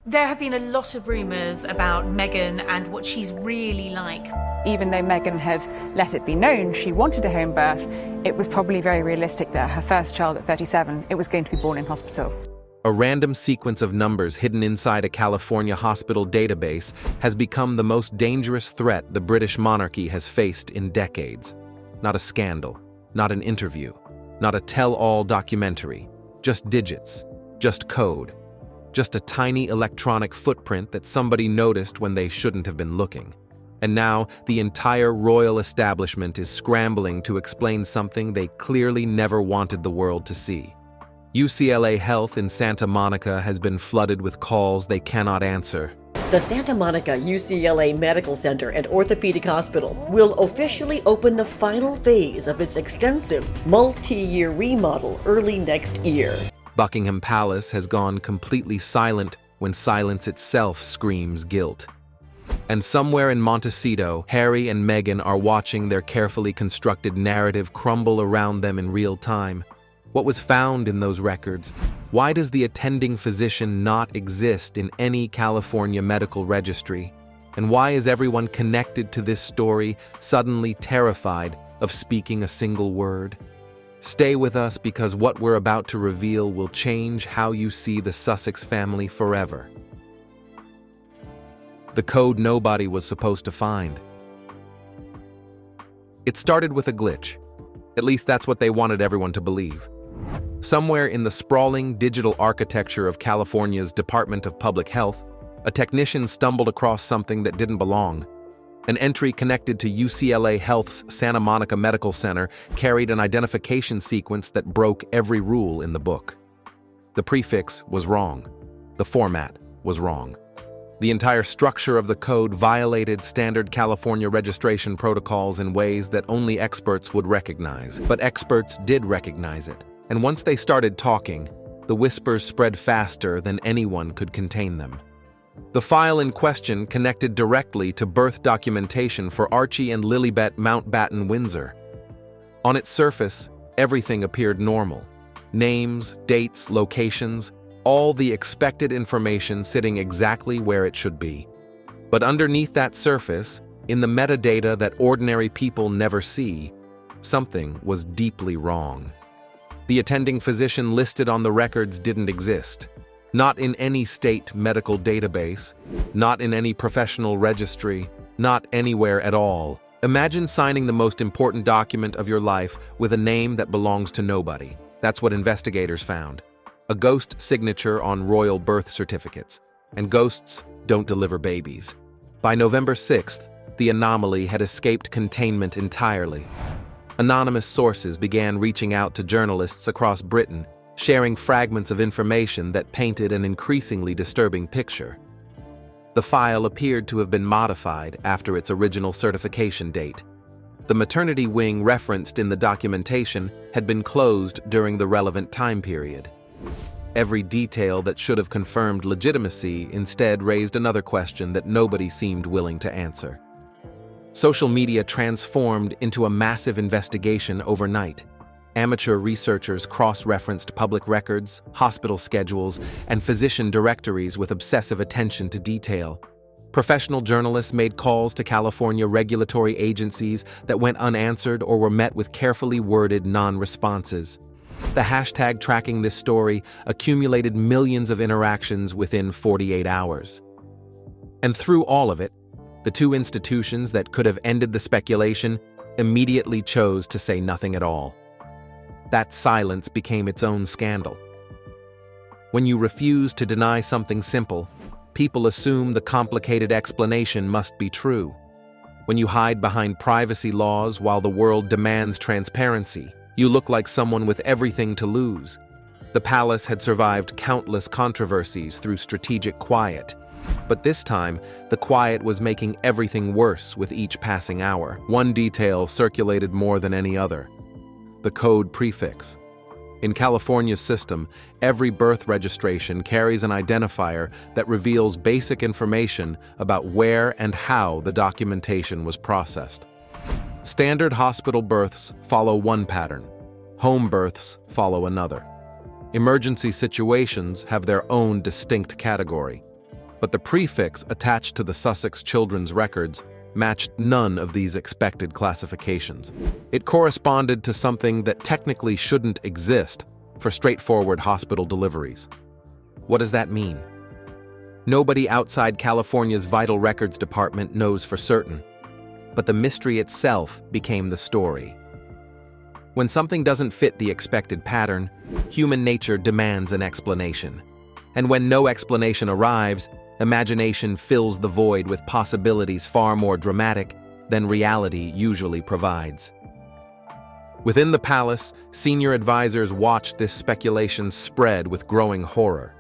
There have been a lot of rumours about Meghan and what she's really like. Even though Meghan had let it be known she wanted a home birth, it was probably very realistic that her first child at 37, it was going to be born in hospital. A random sequence of numbers hidden inside a California hospital database has become the most dangerous threat the British monarchy has faced in decades. Not a scandal, not an interview, not a tell-all documentary, just digits, just code, just a tiny electronic footprint that somebody noticed when they shouldn't have been looking. And now the entire royal establishment is scrambling to explain something they clearly never wanted the world to see. UCLA Health in Santa Monica has been flooded with calls they cannot answer. The Santa Monica UCLA Medical Center and Orthopedic Hospital will officially open the final phase of its extensive multi-year remodel early next year. Buckingham Palace has gone completely silent when silence itself screams guilt. And somewhere in Montecito, Harry and Meghan are watching their carefully constructed narrative crumble around them in real time. What was found in those records? Why does the attending physician not exist in any California medical registry? And why is everyone connected to this story suddenly terrified of speaking a single word? Stay with us because what we're about to reveal will change how you see the Sussex family forever. The code nobody was supposed to find. It started with a glitch. At least that's what they wanted everyone to believe. Somewhere in the sprawling digital architecture of California's Department of Public Health, a technician stumbled across something that didn't belong. An entry connected to UCLA Health's Santa Monica Medical Center carried an identification sequence that broke every rule in the book. The prefix was wrong. The format was wrong. The entire structure of the code violated standard California registration protocols in ways that only experts would recognize. But experts did recognize it. And once they started talking, the whispers spread faster than anyone could contain them. The file in question connected directly to birth documentation for Archie and Lilibet Mountbatten Windsor. On its surface, everything appeared normal. Names, dates, locations, all the expected information sitting exactly where it should be. But underneath that surface, in the metadata that ordinary people never see, something was deeply wrong. The attending physician listed on the records didn't exist. Not in any state medical database, not in any professional registry, not anywhere at all. Imagine signing the most important document of your life with a name that belongs to nobody. That's what investigators found. A ghost signature on royal birth certificates. And ghosts don't deliver babies. By November 6th, the anomaly had escaped containment entirely. Anonymous sources began reaching out to journalists across Britain, sharing fragments of information that painted an increasingly disturbing picture. The file appeared to have been modified after its original certification date. The maternity wing referenced in the documentation had been closed during the relevant time period. Every detail that should have confirmed legitimacy instead raised another question that nobody seemed willing to answer. Social media transformed into a massive investigation overnight. Amateur researchers cross-referenced public records, hospital schedules, and physician directories with obsessive attention to detail. Professional journalists made calls to California regulatory agencies that went unanswered or were met with carefully worded non-responses. The hashtag tracking this story accumulated millions of interactions within 48 hours. And through all of it, the two institutions that could have ended the speculation immediately chose to say nothing at all. That silence became its own scandal. When you refuse to deny something simple, people assume the complicated explanation must be true. When you hide behind privacy laws while the world demands transparency, you look like someone with everything to lose. The palace had survived countless controversies through strategic quiet. But this time, the quiet was making everything worse with each passing hour. One detail circulated more than any other: the code prefix. In California's system, every birth registration carries an identifier that reveals basic information about where and how the documentation was processed. Standard hospital births follow one pattern. Home births follow another. Emergency situations have their own distinct category. but the prefix attached to the Sussex children's records matched none of these expected classifications. It corresponded to something that technically shouldn't exist for straightforward hospital deliveries. What does that mean? Nobody outside California's Vital Records Department knows for certain, but the mystery itself became the story. When something doesn't fit the expected pattern, human nature demands an explanation. And when no explanation arrives, imagination fills the void with possibilities far more dramatic than reality usually provides. Within the palace, senior advisors watched this speculation spread with growing horror.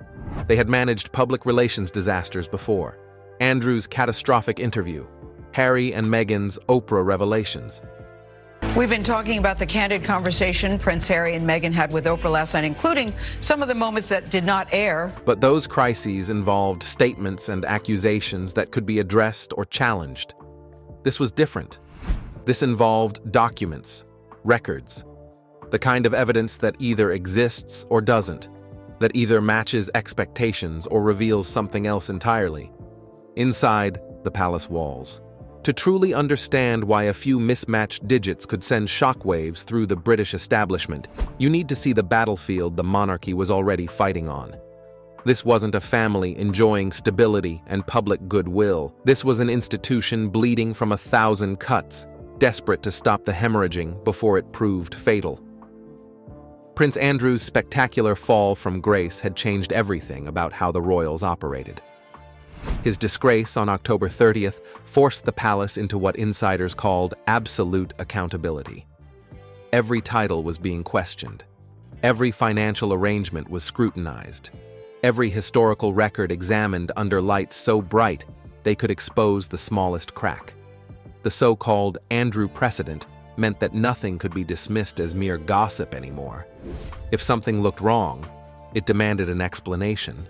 They had managed public relations disasters before. Andrew's catastrophic interview, Harry and Meghan's Oprah revelations. We've been talking about the candid conversation Prince Harry and Meghan had with Oprah last night, including some of the moments that did not air. But those crises involved statements and accusations that could be addressed or challenged. This was different. This involved documents, records, the kind of evidence that either exists or doesn't, that either matches expectations or reveals something else entirely. Inside the palace walls. To truly understand why a few mismatched digits could send shockwaves through the British establishment, you need to see the battlefield the monarchy was already fighting on. This wasn't a family enjoying stability and public goodwill. This was an institution bleeding from 1,000 cuts, desperate to stop the hemorrhaging before it proved fatal. Prince Andrew's spectacular fall from grace had changed everything about how the royals operated. His disgrace on October 30th forced the palace into what insiders called absolute accountability. Every title was being questioned. Every financial arrangement was scrutinized. Every historical record examined under lights so bright they could expose the smallest crack. The so-called Andrew precedent meant that nothing could be dismissed as mere gossip anymore. If something looked wrong, it demanded an explanation.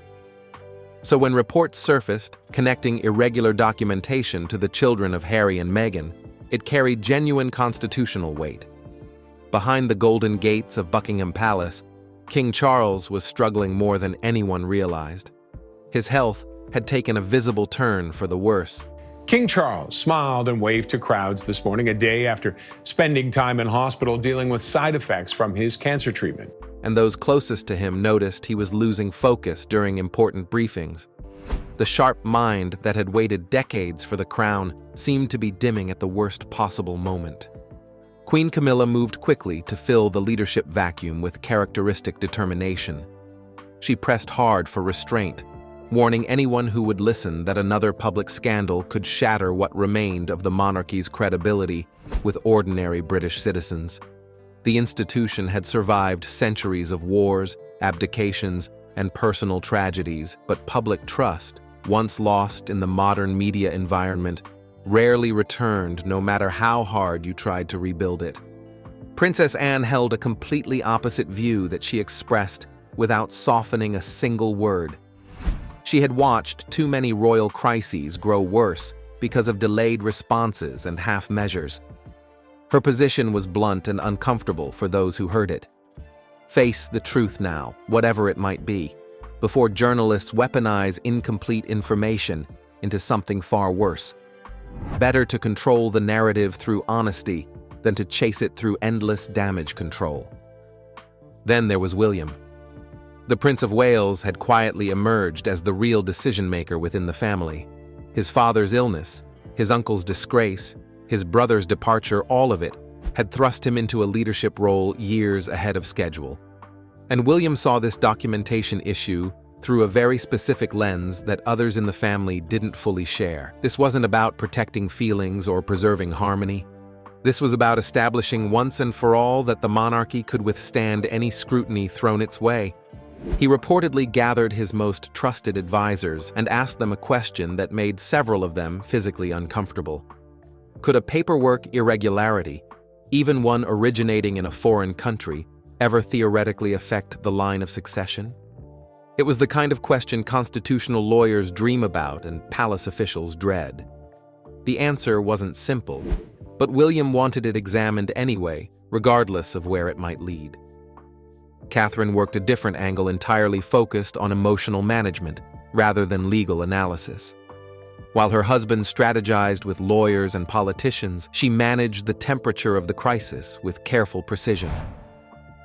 So when reports surfaced connecting irregular documentation to the children of Harry and Meghan, it carried genuine constitutional weight. Behind the golden gates of Buckingham Palace, King Charles was struggling more than anyone realized. His health had taken a visible turn for the worse. King Charles smiled and waved to crowds this morning, a day after spending time in hospital dealing with side effects from his cancer treatment. And those closest to him noticed he was losing focus during important briefings. The sharp mind that had waited decades for the crown seemed to be dimming at the worst possible moment. Queen Camilla moved quickly to fill the leadership vacuum with characteristic determination. She pressed hard for restraint, warning anyone who would listen that another public scandal could shatter what remained of the monarchy's credibility with ordinary British citizens. The institution had survived centuries of wars, abdications, and personal tragedies, but public trust, once lost in the modern media environment, rarely returned no matter how hard you tried to rebuild it. Princess Anne held a completely opposite view that she expressed without softening a single word. She had watched too many royal crises grow worse because of delayed responses and half measures. Her position was blunt and uncomfortable for those who heard it. Face the truth now, whatever it might be, before journalists weaponize incomplete information into something far worse. Better to control the narrative through honesty than to chase it through endless damage control. Then there was William. The Prince of Wales had quietly emerged as the real decision-maker within the family. His father's illness, his uncle's disgrace, his brother's departure, all of it had thrust him into a leadership role years ahead of schedule. And William saw this documentation issue through a very specific lens that others in the family didn't fully share. This wasn't about protecting feelings or preserving harmony. This was about establishing once and for all that the monarchy could withstand any scrutiny thrown its way. He reportedly gathered his most trusted advisors and asked them a question that made several of them physically uncomfortable. Could a paperwork irregularity, even one originating in a foreign country, ever theoretically affect the line of succession? It was the kind of question constitutional lawyers dream about and palace officials dread. The answer wasn't simple, but William wanted it examined anyway, regardless of where it might lead. Catherine worked a different angle entirely focused on emotional management, rather than legal analysis. While her husband strategized with lawyers and politicians, she managed the temperature of the crisis with careful precision.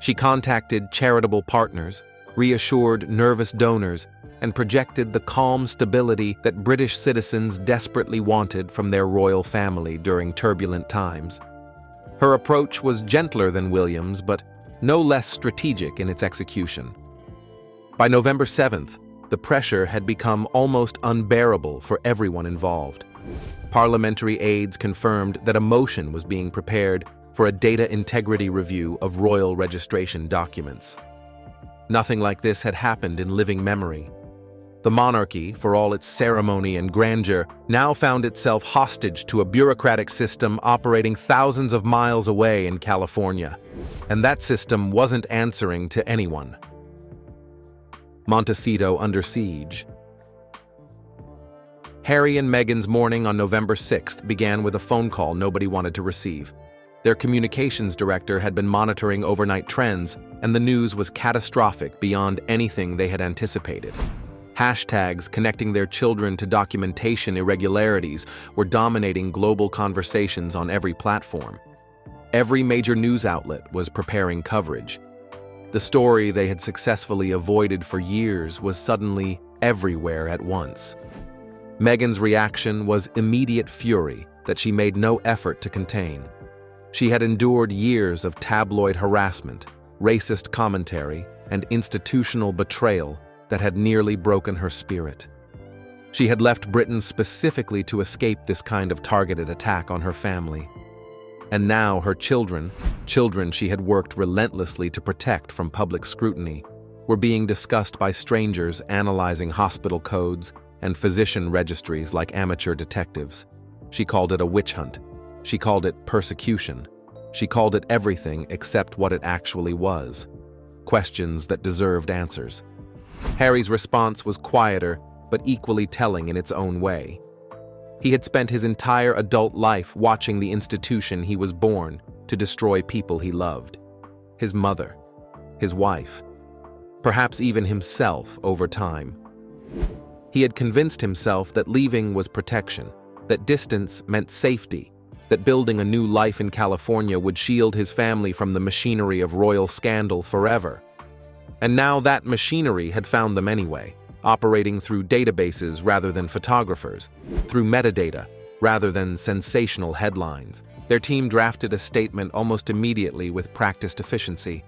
She contacted charitable partners, reassured nervous donors, and projected the calm stability that British citizens desperately wanted from their royal family during turbulent times. Her approach was gentler than William's, but no less strategic in its execution. By November 7th, the pressure had become almost unbearable for everyone involved. Parliamentary aides confirmed that a motion was being prepared for a data integrity review of royal registration documents. Nothing like this had happened in living memory. The monarchy, for all its ceremony and grandeur, now found itself hostage to a bureaucratic system operating thousands of miles away in California. And that system wasn't answering to anyone. Montecito under siege. Harry and Meghan's morning on November 6th began with a phone call nobody wanted to receive. Their communications director had been monitoring overnight trends, and the news was catastrophic beyond anything they had anticipated. Hashtags connecting their children to documentation irregularities were dominating global conversations on every platform. Every major news outlet was preparing coverage. The story they had successfully avoided for years was suddenly everywhere at once. Meghan's reaction was immediate fury that she made no effort to contain. She had endured years of tabloid harassment, racist commentary, and institutional betrayal that had nearly broken her spirit. She had left Britain specifically to escape this kind of targeted attack on her family. And now her children she had worked relentlessly to protect from public scrutiny, were being discussed by strangers analyzing hospital codes and physician registries like amateur detectives. She called it a witch hunt. She called it persecution. She called it everything except what it actually was. Questions that deserved answers. Harry's response was quieter, but equally telling in its own way. He had spent his entire adult life watching the institution he was born to destroy people he loved. His mother, his wife, perhaps even himself over time. He had convinced himself that leaving was protection, that distance meant safety, that building a new life in California would shield his family from the machinery of royal scandal forever. And now that machinery had found them anyway, operating through databases rather than photographers, through metadata rather than sensational headlines. Their team drafted a statement almost immediately with practiced efficiency,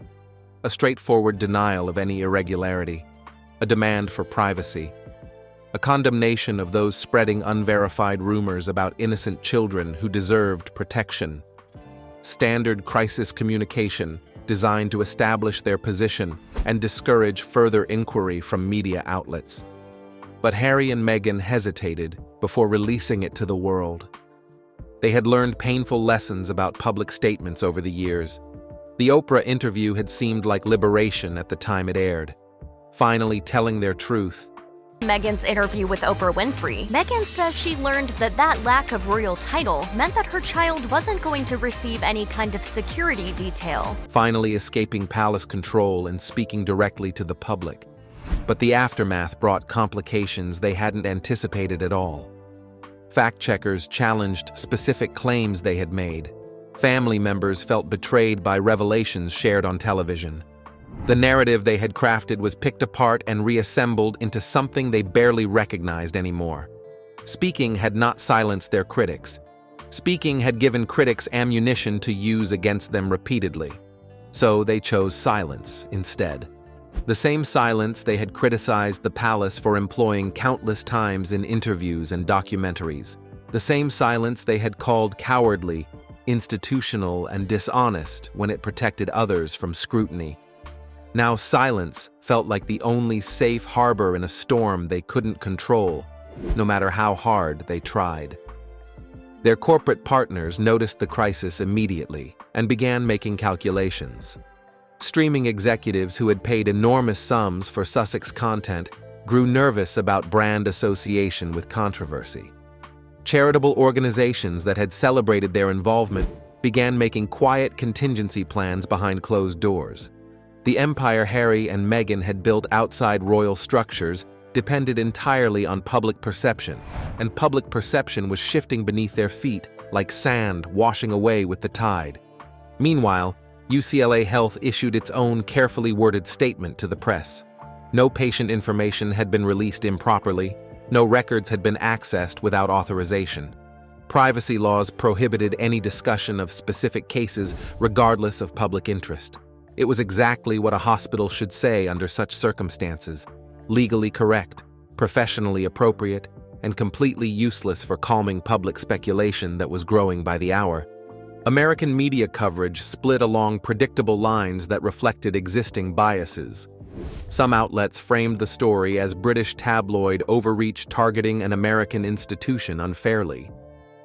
a straightforward denial of any irregularity, a demand for privacy, a condemnation of those spreading unverified rumors about innocent children who deserved protection. Standard crisis communication designed to establish their position and discourage further inquiry from media outlets. But Harry and Meghan hesitated before releasing it to the world. They had learned painful lessons about public statements over the years. The Oprah interview had seemed like liberation at the time it aired, finally telling their truth. Meghan's interview with Oprah Winfrey, Meghan says she learned that lack of royal title meant that her child wasn't going to receive any kind of security detail. Finally escaping palace control and speaking directly to the public. But the aftermath brought complications they hadn't anticipated at all. Fact-checkers challenged specific claims they had made. Family members felt betrayed by revelations shared on television. The narrative they had crafted was picked apart and reassembled into something they barely recognized anymore. Speaking had not silenced their critics. Speaking had given critics ammunition to use against them repeatedly. So they chose silence instead. The same silence they had criticized the palace for employing countless times in interviews and documentaries. The same silence they had called cowardly, institutional, and dishonest when it protected others from scrutiny. Now silence felt like the only safe harbor in a storm they couldn't control, no matter how hard they tried. Their corporate partners noticed the crisis immediately and began making calculations. Streaming executives who had paid enormous sums for Sussex content grew nervous about brand association with controversy. Charitable organizations that had celebrated their involvement began making quiet contingency plans behind closed doors. The empire Harry and Meghan had built outside royal structures depended entirely on public perception, and public perception was shifting beneath their feet like sand washing away with the tide. Meanwhile, UCLA Health issued its own carefully worded statement to the press. No patient information had been released improperly, no records had been accessed without authorization. Privacy laws prohibited any discussion of specific cases regardless of public interest. It was exactly what a hospital should say under such circumstances: legally correct, professionally appropriate, and completely useless for calming public speculation that was growing by the hour. American media coverage split along predictable lines that reflected existing biases. Some outlets framed the story as British tabloid overreach targeting an American institution unfairly.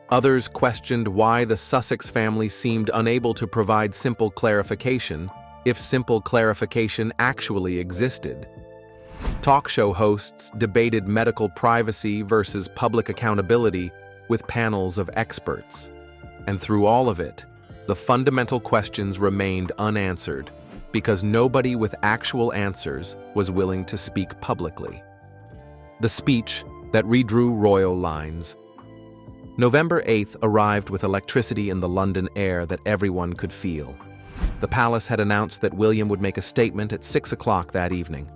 Others questioned why the Sussex family seemed unable to provide simple clarification, if simple clarification actually existed. Talk show hosts debated medical privacy versus public accountability with panels of experts. And through all of it, the fundamental questions remained unanswered because nobody with actual answers was willing to speak publicly. The speech that redrew royal lines. November 8th arrived with electricity in the London air that everyone could feel. The palace had announced that William would make a statement at 6 o'clock that evening.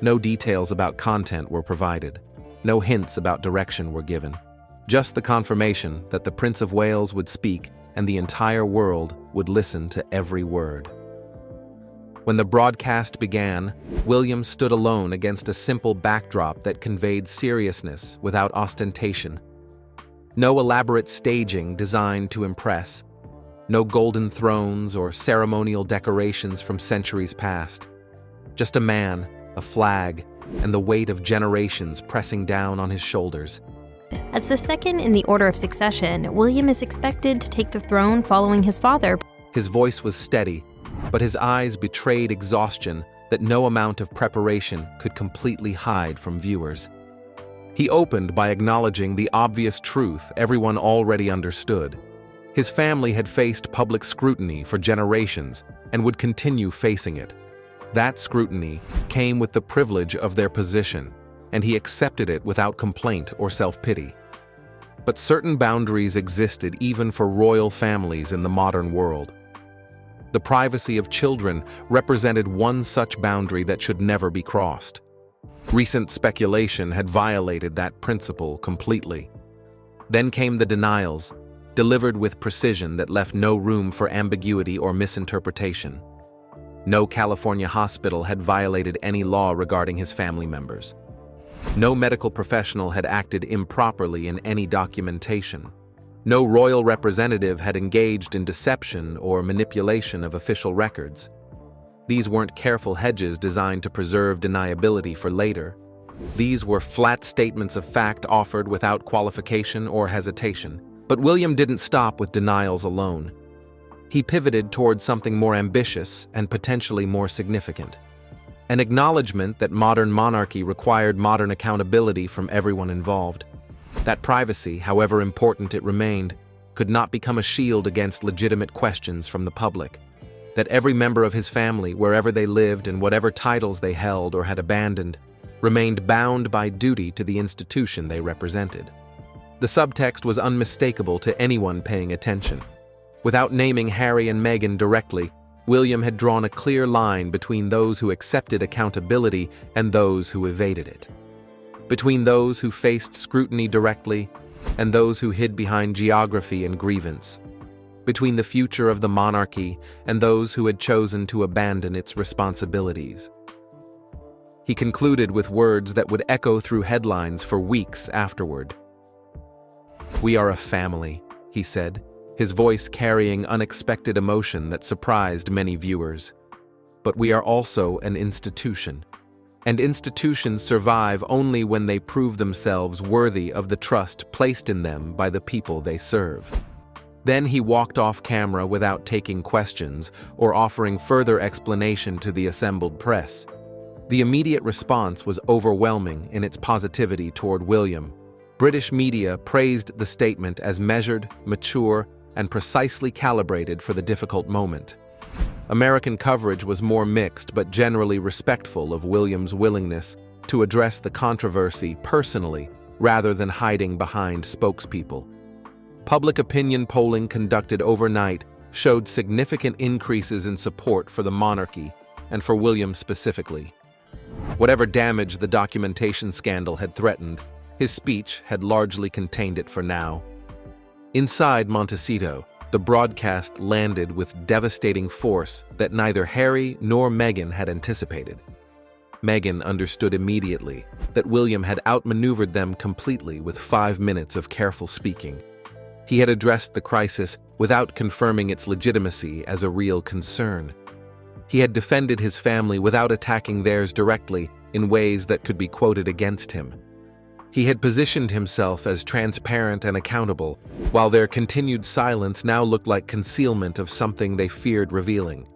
No details about content were provided. No hints about direction were given. Just the confirmation that the Prince of Wales would speak and the entire world would listen to every word. When the broadcast began, William stood alone against a simple backdrop that conveyed seriousness without ostentation. No elaborate staging designed to impress. No golden thrones or ceremonial decorations from centuries past. Just a man, a flag, and the weight of generations pressing down on his shoulders. As the second in the order of succession, William is expected to take the throne following his father. His voice was steady, but his eyes betrayed exhaustion that no amount of preparation could completely hide from viewers. He opened by acknowledging the obvious truth everyone already understood. His family had faced public scrutiny for generations and would continue facing it. That scrutiny came with the privilege of their position, and he accepted it without complaint or self-pity. But certain boundaries existed even for royal families in the modern world. The privacy of children represented one such boundary that should never be crossed. Recent speculation had violated that principle completely. Then came the denials, delivered with precision that left no room for ambiguity or misinterpretation. No California hospital had violated any law regarding his family members. No medical professional had acted improperly in any documentation. No royal representative had engaged in deception or manipulation of official records. These weren't careful hedges designed to preserve deniability for later. These were flat statements of fact offered without qualification or hesitation. But William didn't stop with denials alone. He pivoted towards something more ambitious and potentially more significant. An acknowledgement that modern monarchy required modern accountability from everyone involved. That privacy, however important it remained, could not become a shield against legitimate questions from the public. That every member of his family, wherever they lived and whatever titles they held or had abandoned, remained bound by duty to the institution they represented. The subtext was unmistakable to anyone paying attention. Without naming Harry and Meghan directly, William had drawn a clear line between those who accepted accountability and those who evaded it. Between those who faced scrutiny directly and those who hid behind geography and grievance. Between the future of the monarchy and those who had chosen to abandon its responsibilities. He concluded with words that would echo through headlines for weeks afterward. "We are a family," he said, his voice carrying unexpected emotion that surprised many viewers. "But we are also an institution. And institutions survive only when they prove themselves worthy of the trust placed in them by the people they serve." Then he walked off camera without taking questions or offering further explanation to the assembled press. The immediate response was overwhelming in its positivity toward William. British media praised the statement as measured, mature, and precisely calibrated for the difficult moment. American coverage was more mixed but generally respectful of William's willingness to address the controversy personally rather than hiding behind spokespeople. Public opinion polling conducted overnight showed significant increases in support for the monarchy and for William specifically. Whatever damage the documentation scandal had threatened, his speech had largely contained it for now. Inside Montecito, the broadcast landed with devastating force that neither Harry nor Meghan had anticipated. Meghan understood immediately that William had outmaneuvered them completely with 5 minutes of careful speaking. He had addressed the crisis without confirming its legitimacy as a real concern. He had defended his family without attacking theirs directly in ways that could be quoted against him. He had positioned himself as transparent and accountable, while their continued silence now looked like concealment of something they feared revealing.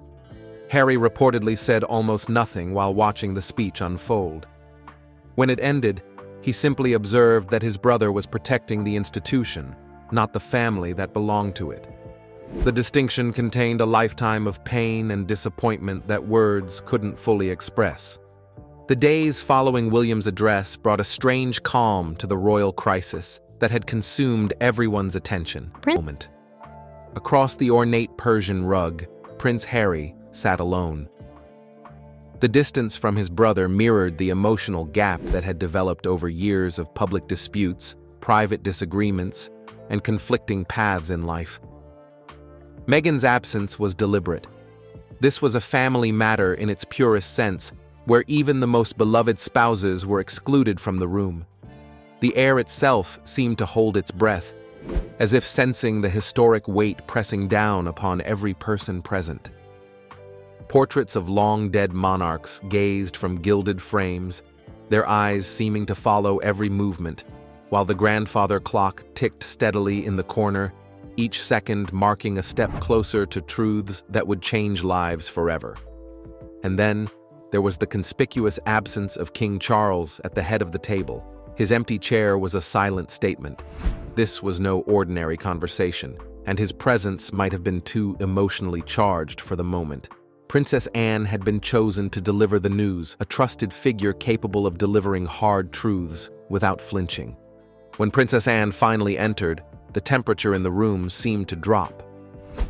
Harry reportedly said almost nothing while watching the speech unfold. When it ended, he simply observed that his brother was protecting the institution, not the family that belonged to it. The distinction contained a lifetime of pain and disappointment that words couldn't fully express. The days following William's address brought a strange calm to the royal crisis that had consumed everyone's attention. Across the ornate Persian rug, Prince Harry sat alone. The distance from his brother mirrored the emotional gap that had developed over years of public disputes, private disagreements, and conflicting paths in life. Meghan's absence was deliberate. This was a family matter in its purest sense, where even the most beloved spouses were excluded from the room. The air itself seemed to hold its breath, as if sensing the historic weight pressing down upon every person present. Portraits of long-dead monarchs gazed from gilded frames, their eyes seeming to follow every movement, while the grandfather clock ticked steadily in the corner, each second marking a step closer to truths that would change lives forever. And then, there was the conspicuous absence of King Charles at the head of the table. His empty chair was a silent statement. This was no ordinary conversation, and his presence might have been too emotionally charged for the moment. Princess Anne had been chosen to deliver the news, a trusted figure capable of delivering hard truths without flinching. When Princess Anne finally entered, the temperature in the room seemed to drop.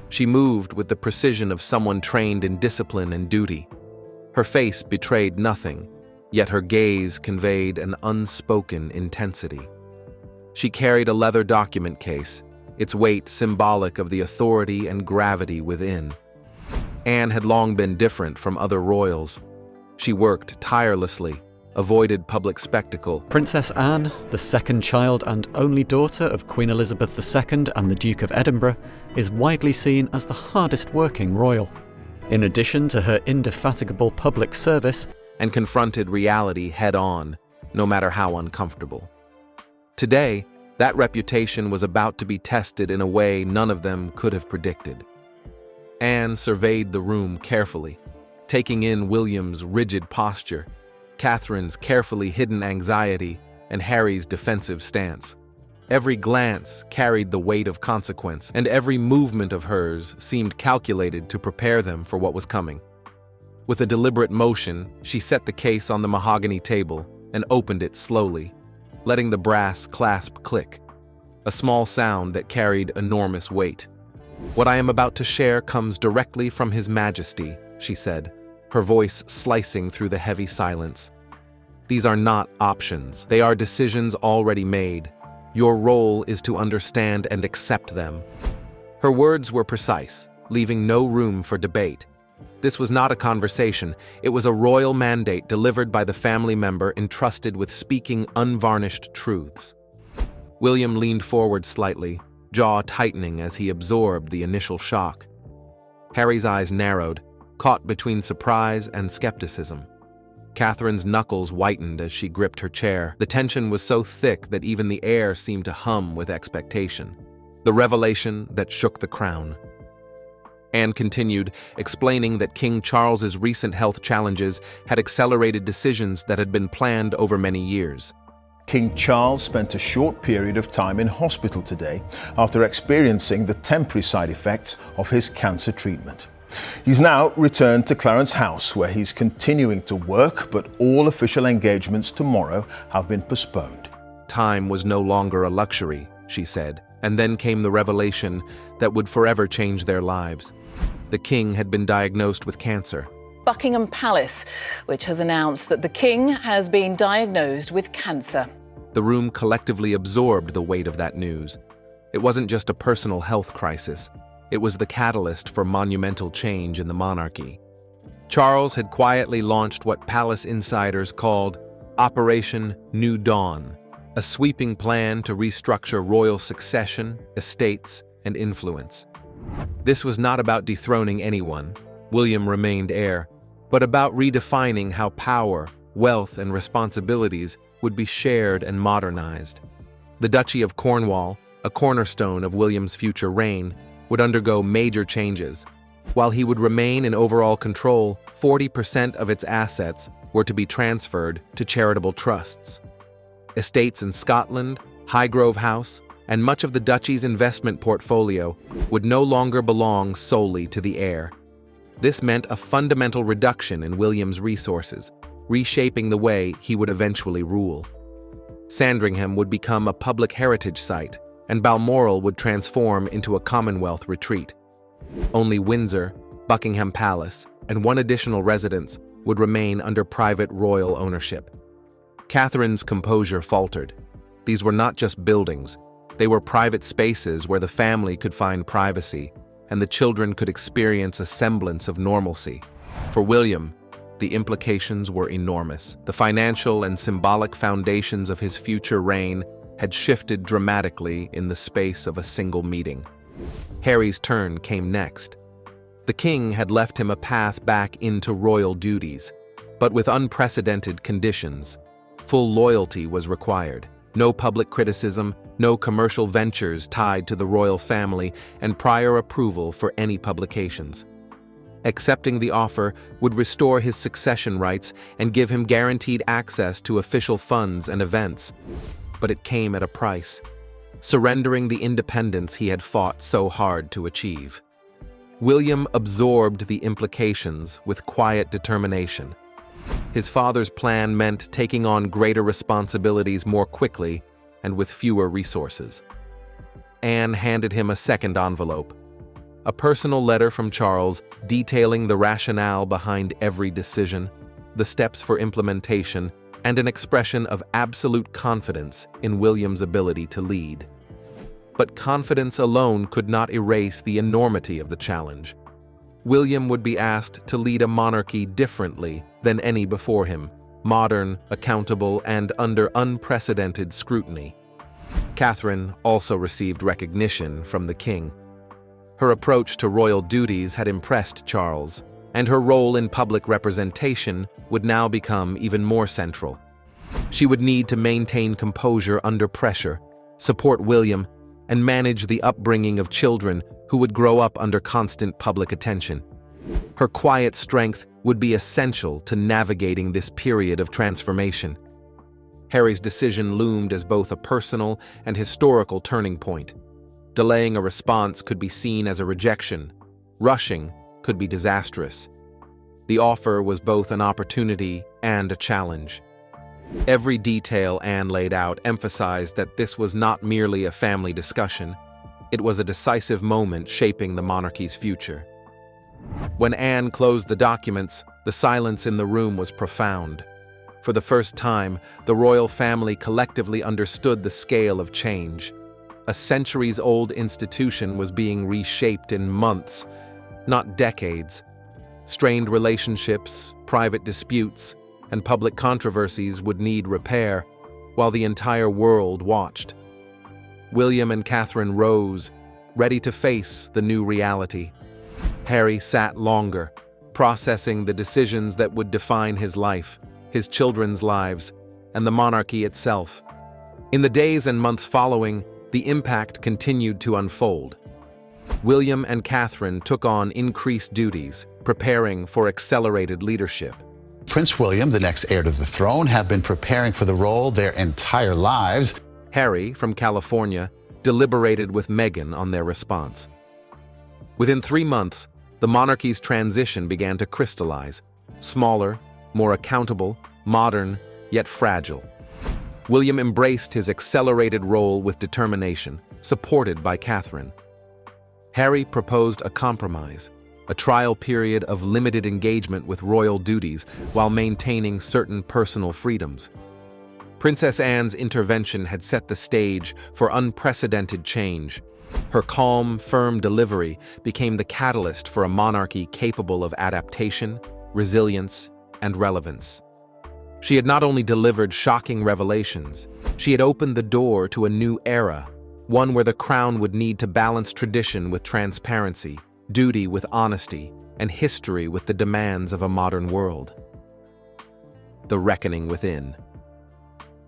She moved with the precision of someone trained in discipline and duty. Her face betrayed nothing, yet her gaze conveyed an unspoken intensity. She carried a leather document case, its weight symbolic of the authority and gravity within. Anne had long been different from other royals. She worked tirelessly, avoided public spectacle. Princess Anne, the second child and only daughter of Queen Elizabeth II and the Duke of Edinburgh, is widely seen as the hardest-working royal. In addition to her indefatigable public service, and confronted reality head-on, no matter how uncomfortable. Today, that reputation was about to be tested in a way none of them could have predicted. Anne surveyed the room carefully, taking in William's rigid posture, Catherine's carefully hidden anxiety, and Harry's defensive stance. Every glance carried the weight of consequence, and every movement of hers seemed calculated to prepare them for what was coming. With a deliberate motion, she set the case on the mahogany table and opened it slowly, letting the brass clasp click, a small sound that carried enormous weight. "What I am about to share comes directly from His Majesty," she said, her voice slicing through the heavy silence. "These are not options. They are decisions already made. Your role is to understand and accept them." Her words were precise, leaving no room for debate. This was not a conversation. It was a royal mandate delivered by the family member entrusted with speaking unvarnished truths. William leaned forward slightly, jaw tightening as he absorbed the initial shock. Harry's eyes narrowed, caught between surprise and skepticism. Catherine's knuckles whitened as she gripped her chair. The tension was so thick that even the air seemed to hum with expectation. The revelation that shook the crown. Anne continued, explaining that King Charles's recent health challenges had accelerated decisions that had been planned over many years. King Charles spent a short period of time in hospital today after experiencing the temporary side effects of his cancer treatment. He's now returned to Clarence House, where he's continuing to work, but all official engagements tomorrow have been postponed. Time was no longer a luxury, she said, and then came the revelation that would forever change their lives. The king had been diagnosed with cancer. Buckingham Palace, which has announced that the king has been diagnosed with cancer. The room collectively absorbed the weight of that news. It wasn't just a personal health crisis. It was the catalyst for monumental change in the monarchy. Charles had quietly launched what palace insiders called Operation New Dawn, a sweeping plan to restructure royal succession, estates, and influence. This was not about dethroning anyone, William remained heir, but about redefining how power, wealth, and responsibilities would be shared and modernized. The Duchy of Cornwall, a cornerstone of William's future reign, would undergo major changes. While he would remain in overall control, 40% of its assets were to be transferred to charitable trusts. Estates in Scotland, Highgrove House, and much of the duchy's investment portfolio would no longer belong solely to the heir. This meant a fundamental reduction in William's resources, reshaping the way he would eventually rule. Sandringham would become a public heritage site, and Balmoral would transform into a Commonwealth retreat. Only Windsor, Buckingham Palace, and one additional residence would remain under private royal ownership. Catherine's composure faltered. These were not just buildings. They were private spaces where the family could find privacy, and the children could experience a semblance of normalcy. For William, the implications were enormous. The financial and symbolic foundations of his future reign had shifted dramatically in the space of a single meeting. Harry's turn came next. The king had left him a path back into royal duties, but with unprecedented conditions. Full loyalty was required. No public criticism, no commercial ventures tied to the royal family, and prior approval for any publications. Accepting the offer would restore his succession rights and give him guaranteed access to official funds and events. But it came at a price, surrendering the independence he had fought so hard to achieve. William absorbed the implications with quiet determination. His father's plan meant taking on greater responsibilities more quickly and with fewer resources. Anne handed him a second envelope, a personal letter from Charles detailing the rationale behind every decision, the steps for implementation, and an expression of absolute confidence in William's ability to lead. But confidence alone could not erase the enormity of the challenge. William would be asked to lead a monarchy differently than any before him, modern, accountable, and under unprecedented scrutiny. Catherine also received recognition from the king. Her approach to royal duties had impressed Charles, and her role in public representation would now become even more central. She would need to maintain composure under pressure, support William, and manage the upbringing of children who would grow up under constant public attention. Her quiet strength would be essential to navigating this period of transformation. Harry's decision loomed as both a personal and historical turning point. Delaying a response could be seen as a rejection. Rushing could be disastrous. The offer was both an opportunity and a challenge. Every detail Anne laid out emphasized that this was not merely a family discussion. It was a decisive moment shaping the monarchy's future. When Anne closed the documents, the silence in the room was profound. For the first time, the royal family collectively understood the scale of change. A centuries-old institution was being reshaped in months, not decades. Strained relationships, private disputes, and public controversies would need repair, while the entire world watched. William and Catherine rose, ready to face the new reality. Harry sat longer, processing the decisions that would define his life, his children's lives, and the monarchy itself. In the days and months following, the impact continued to unfold. William and Catherine took on increased duties, preparing for accelerated leadership. Prince William, the next heir to the throne, have been preparing for the role their entire lives. Harry, from California, deliberated with Meghan on their response. Within 3 months, the monarchy's transition began to crystallize, smaller, more accountable, modern, yet fragile. William embraced his accelerated role with determination, supported by Catherine. Harry proposed a compromise, a trial period of limited engagement with royal duties while maintaining certain personal freedoms. Princess Anne's intervention had set the stage for unprecedented change. Her calm, firm delivery became the catalyst for a monarchy capable of adaptation, resilience, and relevance. She had not only delivered shocking revelations, she had opened the door to a new era, one where the crown would need to balance tradition with transparency, duty with honesty, and history with the demands of a modern world. The reckoning within.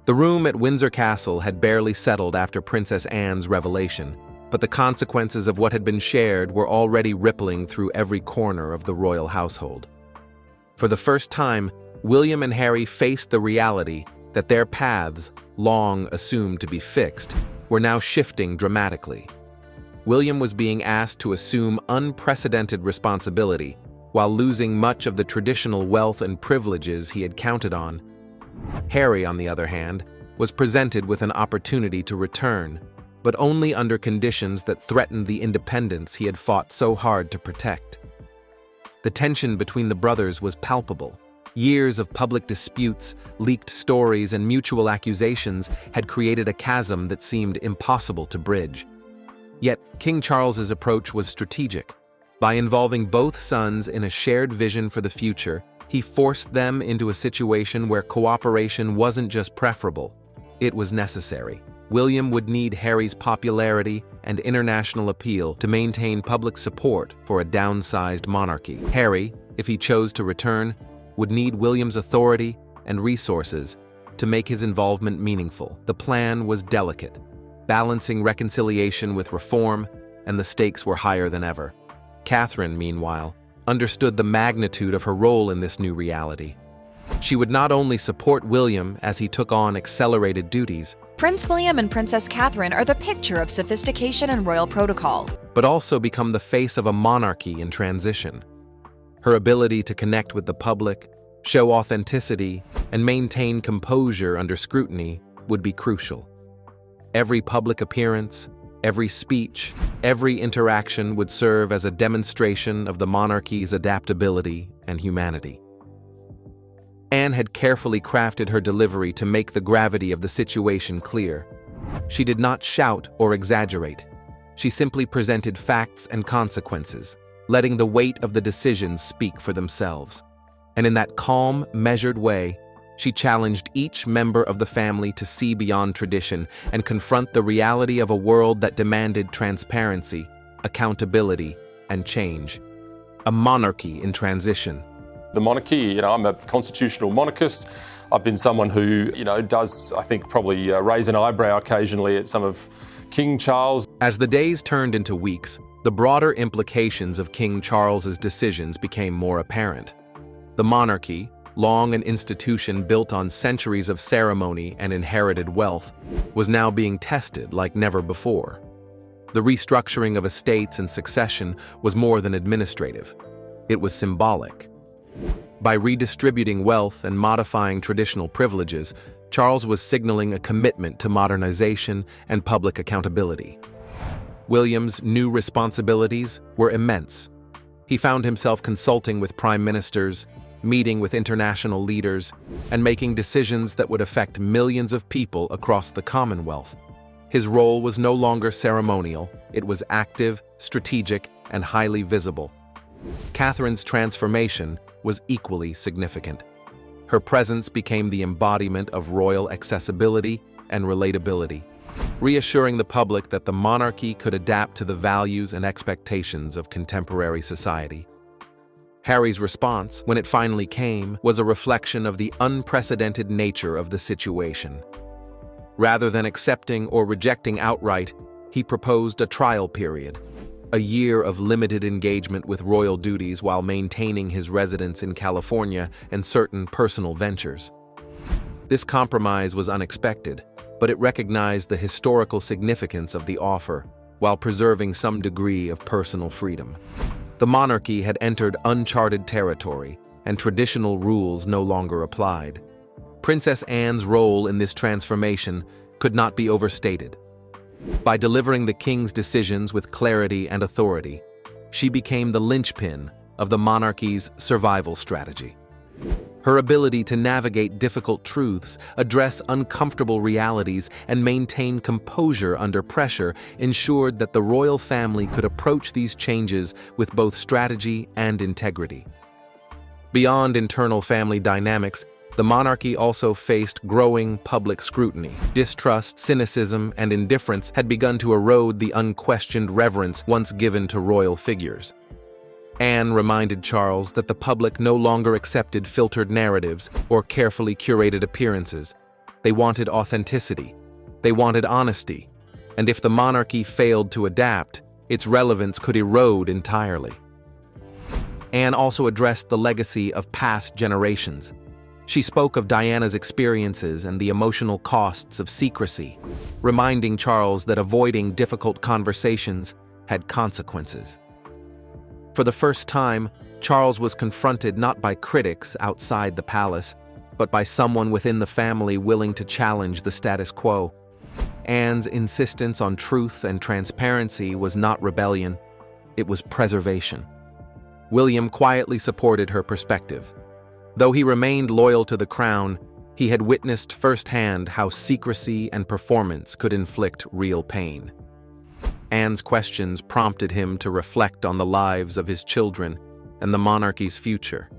The room at Windsor Castle had barely settled after Princess Anne's revelation, but the consequences of what had been shared were already rippling through every corner of the royal household. For the first time, William and Harry faced the reality that their paths, long assumed to be fixed, were now shifting dramatically. William was being asked to assume unprecedented responsibility while losing much of the traditional wealth and privileges he had counted on. Harry, on the other hand, was presented with an opportunity to return, but only under conditions that threatened the independence he had fought so hard to protect. The tension between the brothers was palpable. Years of public disputes, leaked stories, and mutual accusations had created a chasm that seemed impossible to bridge. Yet, King Charles's approach was strategic. By involving both sons in a shared vision for the future, he forced them into a situation where cooperation wasn't just preferable, it was necessary. William would need Harry's popularity and international appeal to maintain public support for a downsized monarchy. Harry, if he chose to return, would need William's authority and resources to make his involvement meaningful. The plan was delicate, balancing reconciliation with reform, and the stakes were higher than ever. Catherine, meanwhile, understood the magnitude of her role in this new reality. She would not only support William as he took on accelerated duties, Prince William and Princess Catherine are the picture of sophistication and royal protocol, but also become the face of a monarchy in transition. Her ability to connect with the public, show authenticity, and maintain composure under scrutiny would be crucial. Every public appearance, every speech, every interaction would serve as a demonstration of the monarchy's adaptability and humanity. Anne had carefully crafted her delivery to make the gravity of the situation clear. She did not shout or exaggerate. She simply presented facts and consequences, letting the weight of the decisions speak for themselves. And in that calm, measured way, she challenged each member of the family to see beyond tradition and confront the reality of a world that demanded transparency, accountability, and change. A monarchy in transition. The monarchy, I'm a constitutional monarchist. I've been someone who, does, I think, probably raise an eyebrow occasionally at some of King Charles. As the days turned into weeks, the broader implications of King Charles's decisions became more apparent. The monarchy, long an institution built on centuries of ceremony and inherited wealth, was now being tested like never before. The restructuring of estates and succession was more than administrative. It was symbolic. By redistributing wealth and modifying traditional privileges, Charles was signaling a commitment to modernization and public accountability. William's new responsibilities were immense. He found himself consulting with prime ministers, meeting with international leaders, and making decisions that would affect millions of people across the Commonwealth. His role was no longer ceremonial, it was active, strategic, and highly visible. Catherine's transformation was equally significant. Her presence became the embodiment of royal accessibility and relatability, reassuring the public that the monarchy could adapt to the values and expectations of contemporary society. Harry's response, when it finally came, was a reflection of the unprecedented nature of the situation. Rather than accepting or rejecting outright, he proposed a trial period, a year of limited engagement with royal duties while maintaining his residence in California and certain personal ventures. This compromise was unexpected, but it recognized the historical significance of the offer while preserving some degree of personal freedom. The monarchy had entered uncharted territory, and traditional rules no longer applied. Princess Anne's role in this transformation could not be overstated. By delivering the king's decisions with clarity and authority, she became the linchpin of the monarchy's survival strategy. Her ability to navigate difficult truths, address uncomfortable realities, and maintain composure under pressure ensured that the royal family could approach these changes with both strategy and integrity. Beyond internal family dynamics, the monarchy also faced growing public scrutiny. Distrust, cynicism, and indifference had begun to erode the unquestioned reverence once given to royal figures. Anne reminded Charles that the public no longer accepted filtered narratives or carefully curated appearances. They wanted authenticity. They wanted honesty. And if the monarchy failed to adapt, its relevance could erode entirely. Anne also addressed the legacy of past generations. She spoke of Diana's experiences and the emotional costs of secrecy, reminding Charles that avoiding difficult conversations had consequences. For the first time, Charles was confronted not by critics outside the palace, but by someone within the family willing to challenge the status quo. Anne's insistence on truth and transparency was not rebellion, it was preservation. William quietly supported her perspective. Though he remained loyal to the crown, he had witnessed firsthand how secrecy and performance could inflict real pain. Anne's questions prompted him to reflect on the lives of his children and the monarchy's future.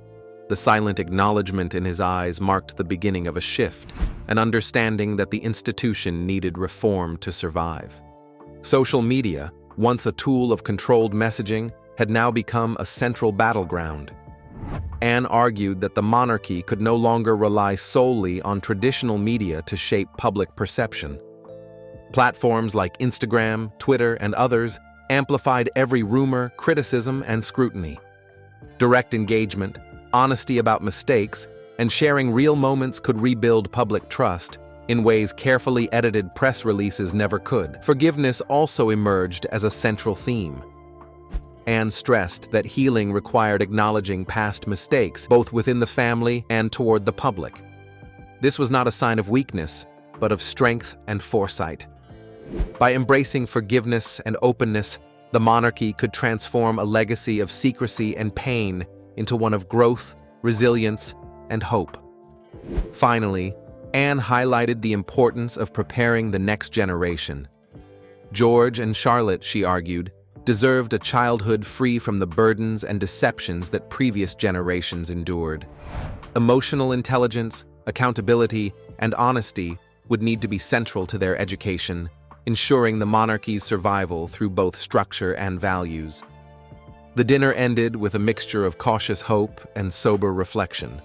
The silent acknowledgement in his eyes marked the beginning of a shift, an understanding that the institution needed reform to survive. Social media, once a tool of controlled messaging, had now become a central battleground. Anne argued that the monarchy could no longer rely solely on traditional media to shape public perception. Platforms like Instagram, Twitter, and others amplified every rumor, criticism, and scrutiny. Direct engagement, honesty about mistakes, and sharing real moments could rebuild public trust in ways carefully edited press releases never could. Forgiveness also emerged as a central theme. Anne stressed that healing required acknowledging past mistakes, both within the family and toward the public. This was not a sign of weakness, but of strength and foresight. By embracing forgiveness and openness, the monarchy could transform a legacy of secrecy and pain into one of growth, resilience, and hope. Finally, Anne highlighted the importance of preparing the next generation. George and Charlotte, she argued, deserved a childhood free from the burdens and deceptions that previous generations endured. Emotional intelligence, accountability, and honesty would need to be central to their education, ensuring the monarchy's survival through both structure and values. The dinner ended with a mixture of cautious hope and sober reflection.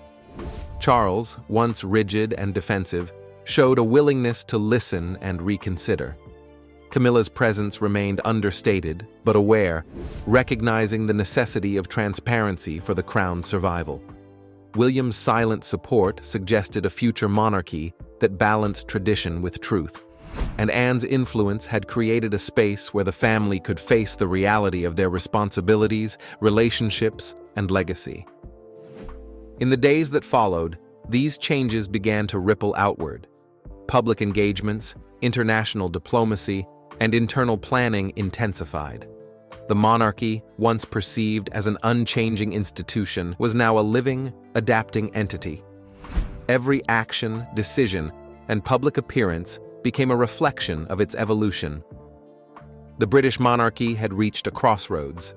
Charles, once rigid and defensive, showed a willingness to listen and reconsider. Camilla's presence remained understated but aware, recognizing the necessity of transparency for the crown's survival. William's silent support suggested a future monarchy that balanced tradition with truth, and Anne's influence had created a space where the family could face the reality of their responsibilities, relationships, and legacy. In the days that followed, these changes began to ripple outward. Public engagements, international diplomacy, and internal planning intensified. The monarchy, once perceived as an unchanging institution, was now a living, adapting entity. Every action, decision, and public appearance became a reflection of its evolution. The British monarchy had reached a crossroads.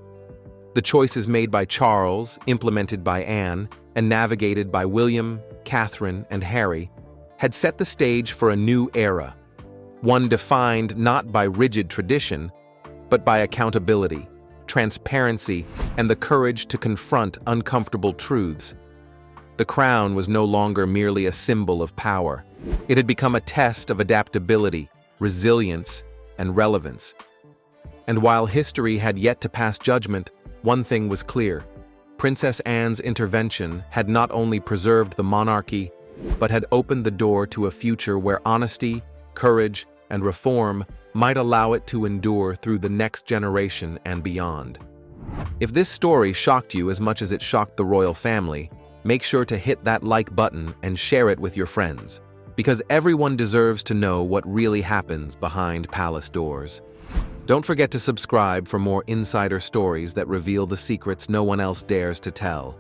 The choices made by Charles, implemented by Anne, and navigated by William, Catherine, and Harry, had set the stage for a new era, one defined not by rigid tradition, but by accountability, transparency, and the courage to confront uncomfortable truths. The crown was no longer merely a symbol of power. It had become a test of adaptability, resilience, and relevance. And while history had yet to pass judgment, one thing was clear. Princess Anne's intervention had not only preserved the monarchy, but had opened the door to a future where honesty, courage, and reform might allow it to endure through the next generation and beyond. If this story shocked you as much as it shocked the royal family, make sure to hit that like button and share it with your friends, because everyone deserves to know what really happens behind palace doors. Don't forget to subscribe for more insider stories that reveal the secrets no one else dares to tell.